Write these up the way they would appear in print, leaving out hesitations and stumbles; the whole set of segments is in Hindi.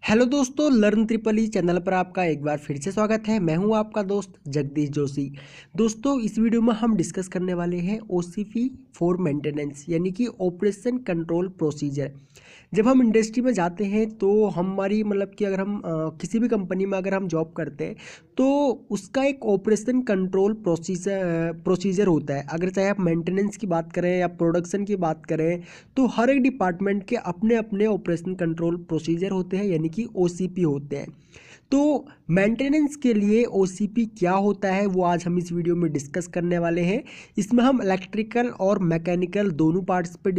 हेलो दोस्तों, लर्न ट्रिपल ई चैनल पर आपका एक बार फिर से स्वागत है। मैं हूं आपका दोस्त जगदीश जोशी। दोस्तों, इस वीडियो में हम डिस्कस करने वाले हैं ओसीपी फॉर मेंटेनेंस यानी कि ऑपरेशन कंट्रोल प्रोसीजर। जब हम इंडस्ट्री में जाते हैं तो हमारी मतलब कि अगर हम किसी भी कंपनी में अगर हम जॉब करते हैं तो उसका एक ऑपरेशन कंट्रोल प्रोसीजर होता है। अगर चाहे आप मेंटेनेंस की बात करें या प्रोडक्शन की बात करें तो हर एक डिपार्टमेंट के अपने अपने ऑपरेशन कंट्रोल प्रोसीजर होते हैं यानी कि ओसीपी होते हैं। तो मेंटेनेंस के लिए ओसीपी क्या होता है वो आज हम इस वीडियो में डिस्कस करने वाले हैं। इसमें हम इलेक्ट्रिकल और मैकेनिकल दोनों पार्ट्स पे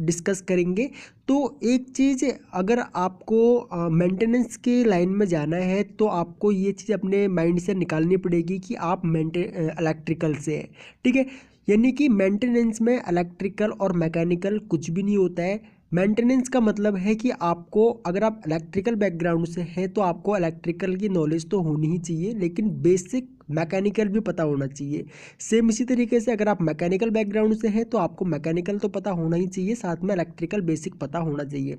डिस्कस करेंगे। तो एक चीज़, अगर आपको मेंटेनेंस के लाइन में जाना है तो आपको ये चीज़ अपने माइंड से निकालनी पड़ेगी कि आप इलेक्ट्रिकल से हैं, ठीक है। यानी कि मेंटेनेंस में इलेक्ट्रिकल और मैकेनिकल कुछ भी नहीं होता है। मेंटेनेंस का मतलब है कि आपको, अगर आप इलेक्ट्रिकल बैकग्राउंड से हैं तो आपको इलेक्ट्रिकल की नॉलेज तो होनी ही चाहिए, लेकिन बेसिक मैकेनिकल भी पता होना चाहिए। सेम इसी तरीके से अगर आप मैकेनिकल बैकग्राउंड से हैं तो आपको मैकेनिकल तो पता होना ही चाहिए, साथ में इलेक्ट्रिकल बेसिक पता होना चाहिए।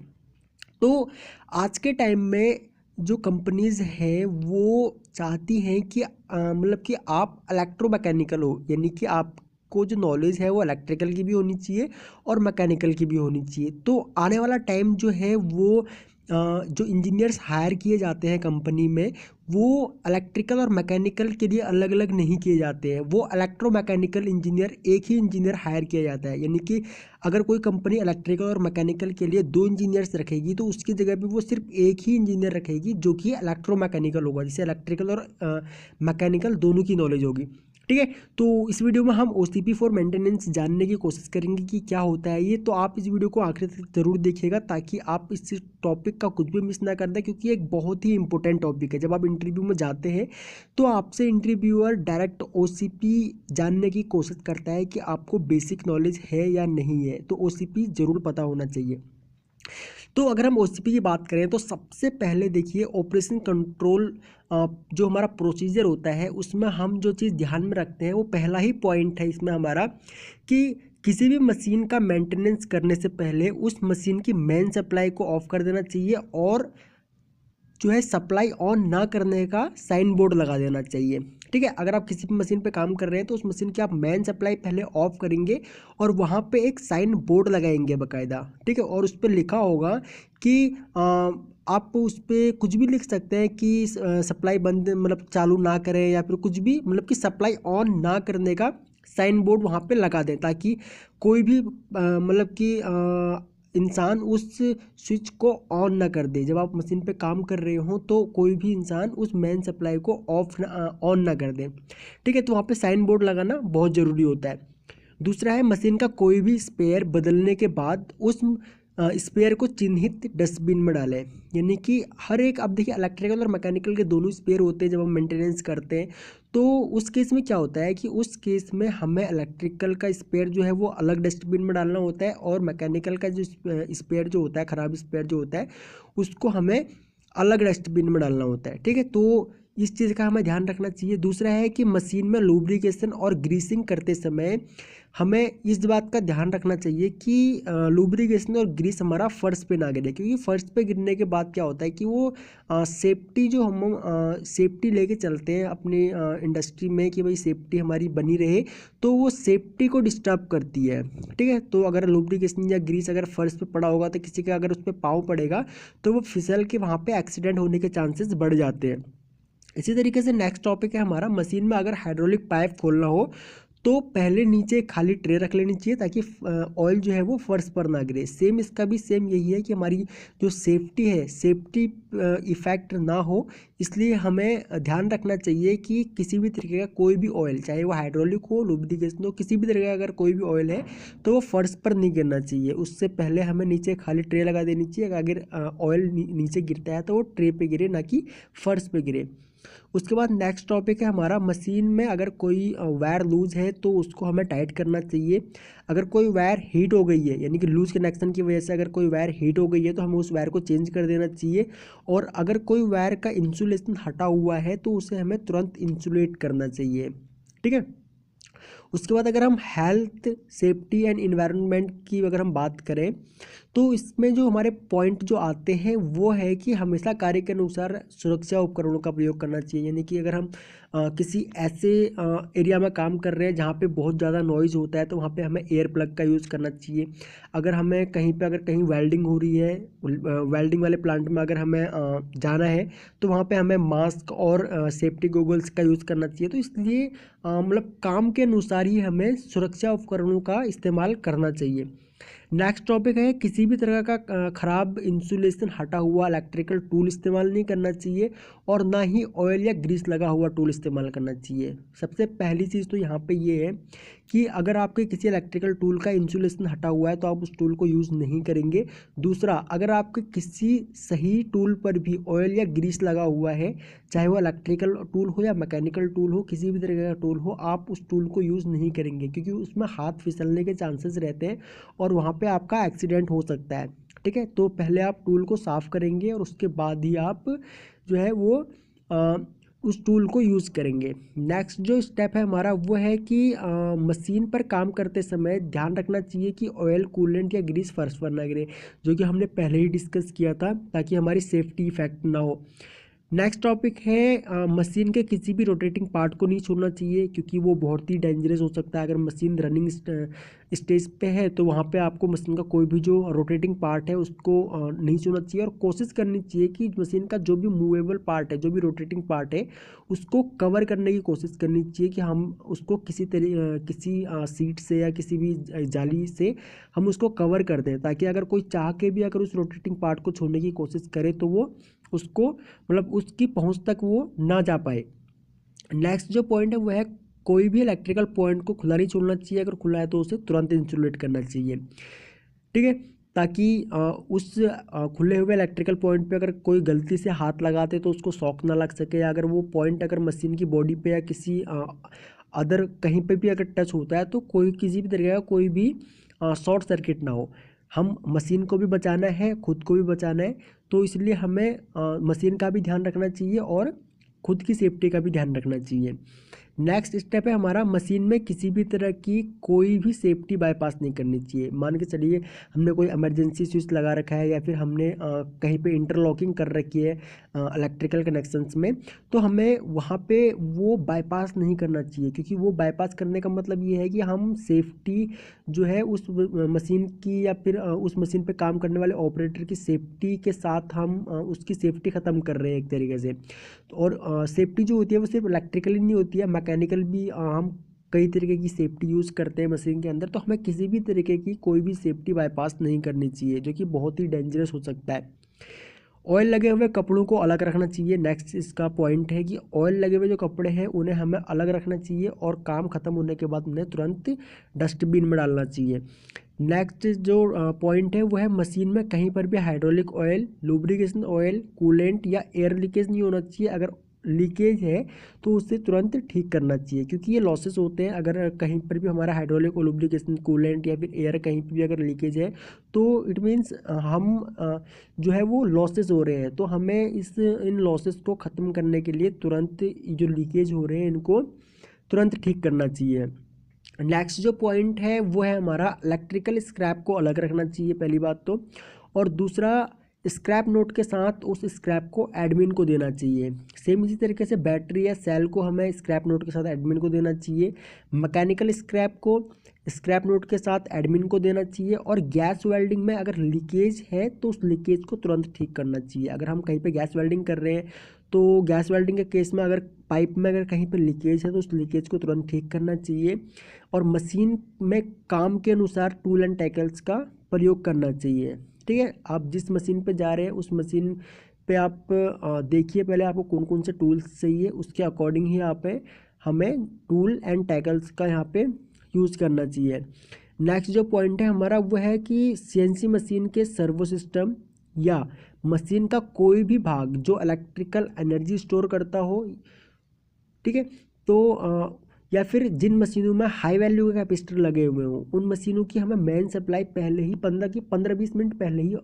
तो आज के टाइम में जो कंपनीज़ हैं वो चाहती हैं कि मतलब कि आप इलेक्ट्रोमैकेनिकल हो, यानी कि आपको जो नॉलेज है वो इलेक्ट्रिकल की भी होनी चाहिए और मैकेनिकल की भी होनी चाहिए। तो आने वाला टाइम जो है वो जो इंजीनियर्स हायर किए जाते हैं कंपनी में, वो इलेक्ट्रिकल और मैकेनिकल के लिए अलग अलग नहीं किए जाते हैं। वो इलेक्ट्रोमैकेनिकल इंजीनियर, एक ही इंजीनियर हायर किया जाता है। यानी कि अगर कोई कंपनी इलेक्ट्रिकल और मैकेनिकल के लिए दो इंजीनियर्स रखेगी तो उसकी जगह पे वो सिर्फ एक ही इंजीनियर रखेगी जो कि इलेक्ट्रोमैकेनिकल होगा, जिसे इलेक्ट्रिकल और मैकेनिकल दोनों की नॉलेज होगी, ठीक है। तो इस वीडियो में हम ओसीपी फॉर मेंटेनेंस जानने की कोशिश करेंगे कि क्या होता है ये। तो आप इस वीडियो को आखिर तक जरूर देखिएगा ताकि आप इस टॉपिक का कुछ भी मिस ना कर दें, क्योंकि एक बहुत ही इंपॉर्टेंट टॉपिक है। जब आप इंटरव्यू में जाते हैं तो आपसे इंटरव्यूअर डायरेक्ट ओसीपी जानने की कोशिश करता है कि आपको बेसिक नॉलेज है या नहीं है, तो ओसीपी ज़रूर पता होना चाहिए। तो अगर हम ओसीपी की बात करें तो सबसे पहले देखिए, ऑपरेशन कंट्रोल जो हमारा प्रोसीजर होता है उसमें हम जो चीज़ ध्यान में रखते हैं वो पहला ही पॉइंट है इसमें हमारा, कि किसी भी मशीन का मेंटेनेंस करने से पहले उस मशीन की मेन सप्लाई को ऑफ कर देना चाहिए और जो है सप्लाई ऑन ना करने का साइन बोर्ड लगा देना चाहिए, ठीक है। अगर आप किसी भी मशीन पे काम कर रहे हैं तो उस मशीन की आप मेन सप्लाई पहले ऑफ करेंगे और वहाँ पे एक साइन बोर्ड लगाएंगे बाकायदा, ठीक है। और उस पर लिखा होगा कि आप उस पर कुछ भी लिख सकते हैं कि सप्लाई बंद मतलब चालू ना करें, या फिर कुछ भी मतलब कि सप्लाई ऑन ना करने का साइन बोर्ड वहाँ पे लगा दें, ताकि कोई भी मतलब कि इंसान उस स्विच को ऑन ना कर दे। जब आप मशीन पे काम कर रहे हो तो कोई भी इंसान उस मेन सप्लाई को ऑन ना कर दे, ठीक है। तो वहाँ पे साइन बोर्ड लगाना बहुत ज़रूरी होता है। दूसरा है, मशीन का कोई भी स्पेयर बदलने के बाद उस स्पेयर को चिन्हित डस्टबिन में डालें। यानी कि हर एक, अब देखिए इलेक्ट्रिकल और मैकेनिकल के दोनों स्पेयर होते हैं जब हम मेंटेनेंस करते हैं। तो उस केस में क्या होता है कि उस केस में हमें इलेक्ट्रिकल का स्पेयर जो है वो अलग डस्टबिन में डालना होता है, और मैकेनिकल का जो स्पेयर जो होता है, ख़राब स्पेयर जो होता है, उसको हमें अलग डस्टबिन में डालना होता है, ठीक है। तो इस चीज़ का हमें ध्यान रखना चाहिए। दूसरा है कि मशीन में लुब्रिकेशन और ग्रीसिंग करते समय हमें इस बात का ध्यान रखना चाहिए कि लुब्रिकेशन और ग्रीस हमारा फर्श पे ना गिरे, क्योंकि फर्श पे गिरने के बाद क्या होता है कि वो सेफ्टी, जो हम सेफ्टी लेके चलते हैं अपनी इंडस्ट्री में कि भाई सेफ्टी हमारी बनी रहे, तो वो सेफ्टी को डिस्टर्ब करती है, ठीक है। तो अगर लुब्रिकेशन या ग्रीस अगर फर्श पे पड़ा होगा तो किसी का अगर उस पर पाँव पड़ेगा तो वो फिसल के वहाँ पे एक्सीडेंट होने के चांसेस बढ़ जाते हैं। इसी तरीके से नेक्स्ट टॉपिक है हमारा, मशीन में अगर हाइड्रोलिक पाइप खोलना हो तो पहले नीचे एक खाली ट्रे रख लेनी चाहिए ताकि ऑयल जो है वो फर्श पर ना गिरे। सेम इसका भी सेम यही है कि हमारी जो सेफ्टी है, सेफ्टी इफेक्ट ना हो, इसलिए हमें ध्यान रखना चाहिए कि किसी भी तरीके का कोई भी ऑयल, चाहे वो हाइड्रोलिक हो, लुब्रिकेशन हो, किसी भी तरीके का अगर कोई भी ऑयल है तो वो फर्श पर नहीं गिरना चाहिए। उससे पहले हमें नीचे खाली ट्रे लगा देनी चाहिए। अगर ऑयल नीचे गिरता है तो वो ट्रे पे गिरे, ना कि फर्श पे गिरे। उसके बाद नेक्स्ट टॉपिक है हमारा, मशीन में अगर कोई वायर लूज़ है तो उसको हमें टाइट करना चाहिए। अगर कोई वायर हीट हो गई है, यानी कि लूज़ कनेक्शन की वजह से अगर कोई वायर हीट हो गई है तो हमें उस वायर को चेंज कर देना चाहिए। और अगर कोई वायर का इंसुलेशन हटा हुआ है तो उसे हमें तुरंत इंसुलेट करना चाहिए, ठीक है। उसके बाद अगर हम हेल्थ सेफ्टी एंड इन्वायरमेंट की अगर हम बात करें तो इसमें जो हमारे पॉइंट जो आते हैं वो है कि हमेशा कार्य के अनुसार सुरक्षा उपकरणों का प्रयोग करना चाहिए। यानी कि अगर हम किसी ऐसे एरिया में काम कर रहे हैं जहाँ पे बहुत ज़्यादा नॉइज़ होता है तो वहाँ पे हमें एयर प्लग का यूज़ करना चाहिए। अगर हमें कहीं पे अगर कहीं वेल्डिंग हो रही है, वेल्डिंग वाले प्लांट में अगर हमें जाना है तो वहाँ पे हमें मास्क और सेफ्टी गॉगल्स का यूज़ करना चाहिए। तो इसलिए मतलब काम के अनुसार ही हमें सुरक्षा उपकरणों का इस्तेमाल करना चाहिए। नेक्स्ट टॉपिक है किसी भी तरह का ख़राब इंसुलेशन हटा हुआ इलेक्ट्रिकल टूल इस्तेमाल नहीं करना चाहिए और ना ही ऑयल या ग्रीस लगा हुआ टूल इस्तेमाल करना चाहिए। सबसे पहली चीज़ तो यहाँ पे ये है कि अगर आपके किसी इलेक्ट्रिकल टूल का इंसुलेशन हटा हुआ है तो आप उस टूल को यूज़ नहीं करेंगे। दूसरा, अगर आपके किसी सही टूल पर भी ऑयल या ग्रीस लगा हुआ है, चाहे वो इलेक्ट्रिकल टूल हो या मैकेनिकल टूल हो, किसी भी तरह का टूल हो, आप उस टूल को यूज़ नहीं करेंगे क्योंकि उसमें हाथ फिसलने के चांसेस रहते हैं और वहाँ पे आपका एक्सीडेंट हो सकता है। ठीक है, तो पहले आप टूल को साफ़ करेंगे और उसके बाद ही आप जो है वो उस टूल को यूज़ करेंगे। नेक्स्ट जो स्टेप है हमारा वो है कि मशीन पर काम करते समय ध्यान रखना चाहिए कि ऑयल, कूलेंट या ग्रीस फर्श पर ना गिरे, जो कि हमने पहले ही डिस्कस किया था, ताकि हमारी सेफ्टी इफेक्ट ना हो। नेक्स्ट टॉपिक है मशीन के किसी भी रोटेटिंग पार्ट को नहीं छूना चाहिए क्योंकि वो बहुत ही डेंजरस हो सकता है। अगर मशीन रनिंग स्टेज पे है तो वहाँ पे आपको मशीन का कोई भी जो रोटेटिंग पार्ट है उसको नहीं छूना चाहिए और कोशिश करनी चाहिए कि मशीन का जो भी मूवेबल पार्ट है, जो भी रोटेटिंग पार्ट है, उसको कवर करने की कोशिश करनी चाहिए कि हम उसको किसी सीट से या किसी भी जाली से हम उसको कवर कर दें, ताकि अगर कोई चाह के भी अगर उस रोटेटिंग पार्ट को छोड़ने की कोशिश करे तो वो उसको मतलब उसकी पहुंच तक वो ना जा पाए। नेक्स्ट जो पॉइंट है वो है कोई भी इलेक्ट्रिकल पॉइंट को खुला नहीं छोड़ना चाहिए। अगर खुला है तो उसे तुरंत इंसुलेट करना चाहिए। ठीक है, ताकि उस खुले हुए इलेक्ट्रिकल पॉइंट पे अगर कोई गलती से हाथ लगाते तो उसको शॉक ना लग सके, या अगर वो पॉइंट अगर मशीन की बॉडी पे या किसी अदर कहीं पे भी अगर टच होता है तो कोई किसी भी तरीके का कोई भी शॉर्ट सर्किट ना हो। हम मशीन को भी बचाना है, खुद को भी बचाना है, तो इसलिए हमें मशीन का भी ध्यान रखना चाहिए और खुद की सेफ्टी का भी ध्यान रखना चाहिए। नेक्स्ट स्टेप है हमारा मशीन में किसी भी तरह की कोई भी सेफ्टी बाईपास नहीं करनी चाहिए। मान के चलिए हमने कोई इमरजेंसी स्विच लगा रखा है या फिर हमने कहीं पे इंटरलॉकिंग कर रखी है इलेक्ट्रिकल कनेक्शंस में, तो हमें वहाँ पे वो बाईपास नहीं करना चाहिए क्योंकि वो बाईपास करने का मतलब ये है कि हम सेफ्टी जो है उस मशीन की या फिर उस मशीन पे काम करने वाले ऑपरेटर की सेफ्टी के साथ हम उसकी सेफ्टी ख़त्म कर रहे हैं एक तरीके से। तो और सेफ्टी जो होती है वो सिर्फ इलेक्ट्रिकली नहीं होती है, मैकेनिकल भी हम कई तरीके की सेफ्टी यूज़ करते हैं मशीन के अंदर। तो हमें किसी भी तरीके की कोई भी सेफ्टी बाईपास नहीं करनी चाहिए जो कि बहुत ही डेंजरस हो सकता है। ऑयल लगे हुए कपड़ों को अलग रखना चाहिए। नेक्स्ट इसका पॉइंट है कि ऑयल लगे हुए जो कपड़े हैं उन्हें हमें अलग रखना चाहिए और काम ख़त्म होने के बाद उन्हें तुरंत डस्टबिन में डालना चाहिए। नेक्स्ट जो पॉइंट है वो है मशीन में कहीं पर भी hydraulic oil, lubrication oil, coolant या एयर लीकेज नहीं होना चाहिए। अगर लीकेज है तो उसे तुरंत ठीक करना चाहिए क्योंकि ये लॉसेस होते हैं। अगर कहीं पर भी हमारा हाइड्रोलिक और लुब्रिकेशन, कूलेंट या फिर एयर कहीं पर भी अगर लीकेज है तो इट मीन्स हम जो है वो लॉसेस हो रहे हैं। तो हमें इन लॉसेस को ख़त्म करने के लिए तुरंत जो लीकेज हो रहे हैं इनको तुरंत ठीक करना चाहिए। नेक्स्ट जो पॉइंट है वो है हमारा इलेक्ट्रिकल स्क्रैप को अलग रखना चाहिए पहली बात तो, और दूसरा स्क्रैप नोट के साथ उस स्क्रैप को एडमिन को देना चाहिए। सेम इसी तरीके से बैटरी या सेल को हमें स्क्रैप नोट के साथ एडमिन को देना चाहिए। मैकेनिकल स्क्रैप को स्क्रैप नोट के साथ एडमिन को देना चाहिए। और गैस वेल्डिंग में अगर लीकेज है तो उस लीकेज को तुरंत ठीक करना चाहिए। अगर हम कहीं पे गैस वेल्डिंग कर रहे हैं तो गैस वेल्डिंग के केस में अगर पाइप में अगर कहीं पे लीकेज है तो उस लीकेज को तुरंत ठीक करना चाहिए। और मशीन में काम के अनुसार टूल एंड टैकल्स का प्रयोग करना चाहिए। ठीक है, आप जिस मशीन पे जा रहे हैं उस मशीन पे आप देखिए पहले आपको कौन कौन से टूल्स चाहिए, उसके अकॉर्डिंग ही हमें टूल एंड टैकल्स का यहाँ पे यूज़ करना चाहिए। नेक्स्ट जो पॉइंट है हमारा वो है कि सीएनसी मशीन के सर्वो सिस्टम या मशीन का कोई भी भाग जो इलेक्ट्रिकल एनर्जी स्टोर करता हो, ठीक है, तो या फिर जिन मशीनों में हाई वैल्यू के कैपेसिटर लगे हुए हों उन मशीनों की हमें मेन सप्लाई पहले ही 15-20 मिनट पहले ही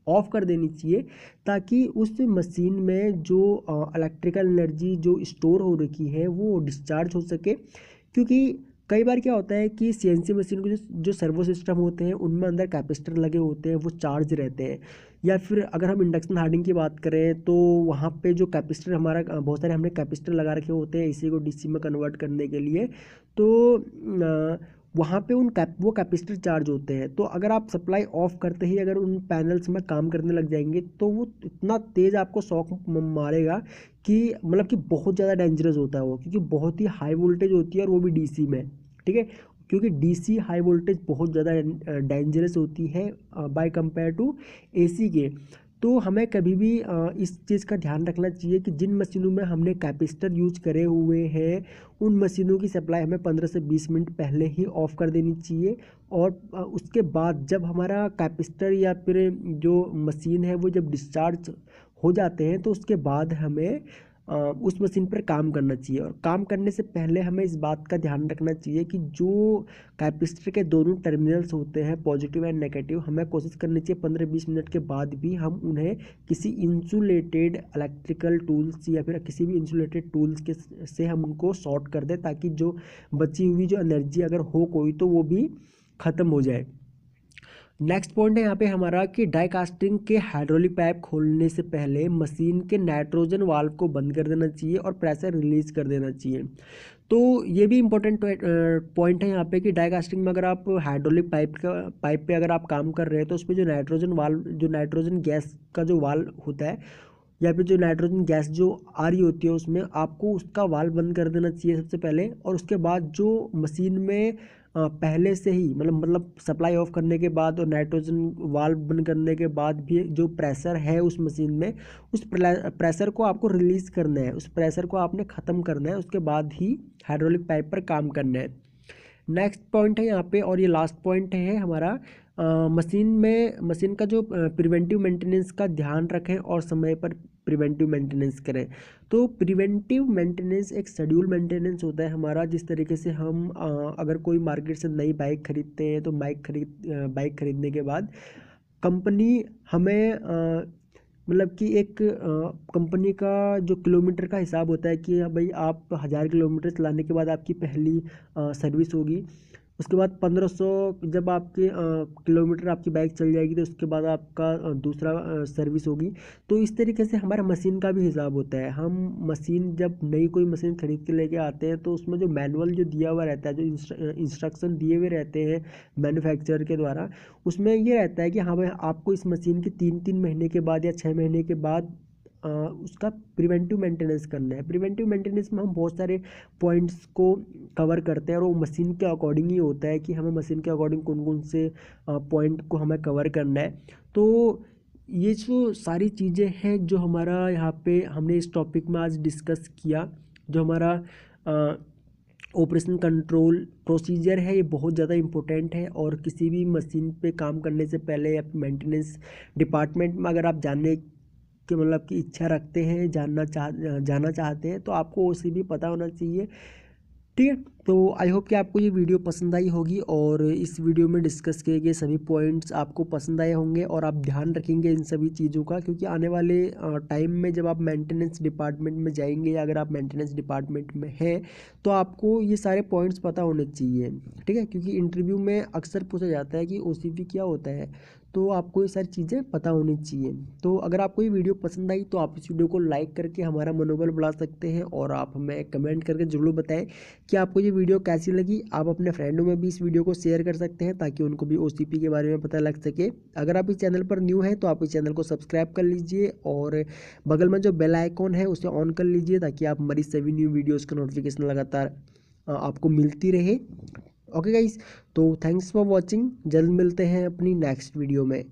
ऑफ कर देनी चाहिए, ताकि उस मशीन में जो इलेक्ट्रिकल एनर्जी जो स्टोर हो रखी है वो डिस्चार्ज हो सके। क्योंकि कई बार क्या होता है कि सीएनसी मशीन के जो सर्वो सिस्टम होते हैं उनमें अंदर कैपेसिटर लगे होते हैं, वो चार्ज रहते हैं। या फिर अगर हम इंडक्शन हार्डिंग की बात करें तो वहाँ पे जो कैपेसिटर हमारा बहुत सारे हमने कैपेसिटर लगा रखे होते हैं एसी को डीसी में कन्वर्ट करने के लिए। तो वहाँ पे वो कैपेसिटर चार्ज होते हैं। तो अगर आप सप्लाई ऑफ करते ही अगर उन पैनल्स में काम करने लग जाएंगे तो वो इतना तेज़ आपको शॉक मारेगा कि मतलब कि बहुत ज़्यादा डेंजरस होता है वो, क्योंकि बहुत ही हाई वोल्टेज होती है और वो भी डीसी में। ठीक है, क्योंकि डीसी हाई वोल्टेज बहुत ज़्यादा डेंजरस होती है बाय कंपेयर टू एसी के। तो हमें कभी भी इस चीज़ का ध्यान रखना चाहिए कि जिन मशीनों में हमने कैपेसिटर यूज करे हुए हैं उन मशीनों की सप्लाई हमें 15 से 20 मिनट पहले ही ऑफ़ कर देनी चाहिए। और उसके बाद जब हमारा कैपेसिटर या फिर जो मशीन है वो जब डिस्चार्ज हो जाते हैं तो उसके बाद हमें उस मशीन पर काम करना चाहिए। और काम करने से पहले हमें इस बात का ध्यान रखना चाहिए कि जो कैपेसिटर के दोनों टर्मिनल्स होते हैं पॉजिटिव एंड नेगेटिव, हमें कोशिश करनी चाहिए 15-20 मिनट के बाद भी हम उन्हें किसी इंसुलेटेड इलेक्ट्रिकल टूल्स या फिर किसी भी इंसुलेटेड टूल्स के से हम उनको शॉर्ट कर दें, ताकि जो बची हुई जो एनर्जी अगर हो कोई तो वो भी ख़त्म हो जाए। नेक्स्ट पॉइंट है यहाँ पे हमारा कि डाई कास्टिंग के हाइड्रोलिक पाइप खोलने से पहले मशीन के नाइट्रोजन वाल्व को बंद कर देना चाहिए और प्रेशर रिलीज कर देना चाहिए। तो ये भी इम्पोर्टेंट पॉइंट है यहाँ पे कि डाई कास्टिंग में अगर आप हाइड्रोलिक पाइप पे अगर आप काम कर रहे हैं तो उसमें जो नाइट्रोजन गैस का जो वाल्व होता है या फिर जो नाइट्रोजन गैस जो आ रही होती है उसमें आपको उसका वाल्व बंद कर देना चाहिए सबसे पहले। और उसके बाद जो मशीन में पहले से ही मतलब सप्लाई ऑफ करने के बाद और नाइट्रोजन वाल्व बंद करने के बाद भी जो प्रेशर है उस मशीन में, उस प्रेशर को आपको रिलीज़ करना है, उस प्रेशर को आपने ख़त्म करना है, उसके बाद ही हाइड्रोलिक पाइप पर काम करना है। नेक्स्ट पॉइंट है यहाँ पे और ये लास्ट पॉइंट है हमारा, मशीन का जो प्रिवेंटिव मेंटेनेंस का ध्यान रखें और समय पर प्रिवेंटिव मेंटेनेंस करें। तो प्रिवेंटिव मेंटेनेंस एक शेड्यूल मेंटेनेंस होता है हमारा। जिस तरीके से हम अगर कोई मार्केट से नई बाइक खरीदते हैं तो बाइक खरीदने के बाद कंपनी हमें मतलब कि एक कंपनी का जो किलोमीटर का हिसाब होता है कि भाई आप 1000 किलोमीटर चलाने के बाद आपकी पहली सर्विस होगी। उसके बाद 1500 जब आपके किलोमीटर आपकी बाइक चल जाएगी तो उसके बाद आपका दूसरा सर्विस होगी। तो इस तरीके से हमारा मशीन का भी हिसाब होता है। हम मशीन जब नई कोई मशीन खरीद के लेके आते हैं तो उसमें जो मैनुअल जो दिया हुआ रहता है, जो इंस्ट्रक्शन दिए हुए रहते हैं मैन्युफैक्चरर के द्वारा, उसमें ये रहता है कि हाँ भाई आपको इस मशीन की 3-3 महीने के बाद या 6 महीने के बाद उसका प्रिवेंटिव मेंटेनेंस करना है। प्रिवेंटिव मेंटेनेंस में हम बहुत सारे पॉइंट्स को कवर करते हैं और वो मशीन के अकॉर्डिंग ही होता है कि हमें मशीन के अकॉर्डिंग कौन कौन से पॉइंट को हमें कवर करना है। तो ये जो सारी चीज़ें हैं जो हमारा यहाँ पे हमने इस टॉपिक में आज डिस्कस किया, जो हमारा ऑपरेशन कंट्रोल प्रोसीजर है, ये बहुत ज़्यादा इम्पोर्टेंट है। और किसी भी मशीन पे काम करने से पहले या मेंटेनेंस डिपार्टमेंट में अगर आप जानने कि मतलब कि इच्छा रखते हैं, जाना चाहते हैं, तो आपको ओसीबी पता होना चाहिए। ठीक है, तो आई होप कि आपको ये वीडियो पसंद आई होगी और इस वीडियो में डिस्कस किए गए सभी पॉइंट्स आपको पसंद आए होंगे और आप ध्यान रखेंगे इन सभी चीज़ों का, क्योंकि आने वाले टाइम में जब आप मेंटेनेंस डिपार्टमेंट में जाएंगे या अगर आप मेंटेनेंस डिपार्टमेंट में हैं तो आपको ये सारे पॉइंट्स पता होने चाहिए। ठीक है, क्योंकि इंटरव्यू में अक्सर पूछा जाता है कि ओसीबी क्या होता है, तो आपको ये सारी चीज़ें पता होनी चाहिए। तो अगर आपको ये वीडियो पसंद आई तो आप इस वीडियो को लाइक करके हमारा मनोबल बढ़ा सकते हैं और आप हमें कमेंट करके ज़रूर बताएं कि आपको ये वीडियो कैसी लगी। आप अपने फ्रेंडों में भी इस वीडियो को शेयर कर सकते हैं ताकि उनको भी ओसीपी के बारे में पता लग सके। अगर आप इस चैनल पर न्यू हैं तो आप इस चैनल को सब्सक्राइब कर लीजिए और बगल में जो बेल आइकॉन है उसे ऑन कर लीजिए ताकि आप हमारी सभी न्यू वीडियोज़ का नोटिफिकेशन लगातार आपको मिलती रहे। ओके गाइस, तो थैंक्स फॉर वॉचिंग। जल्द मिलते हैं अपनी नेक्स्ट वीडियो में।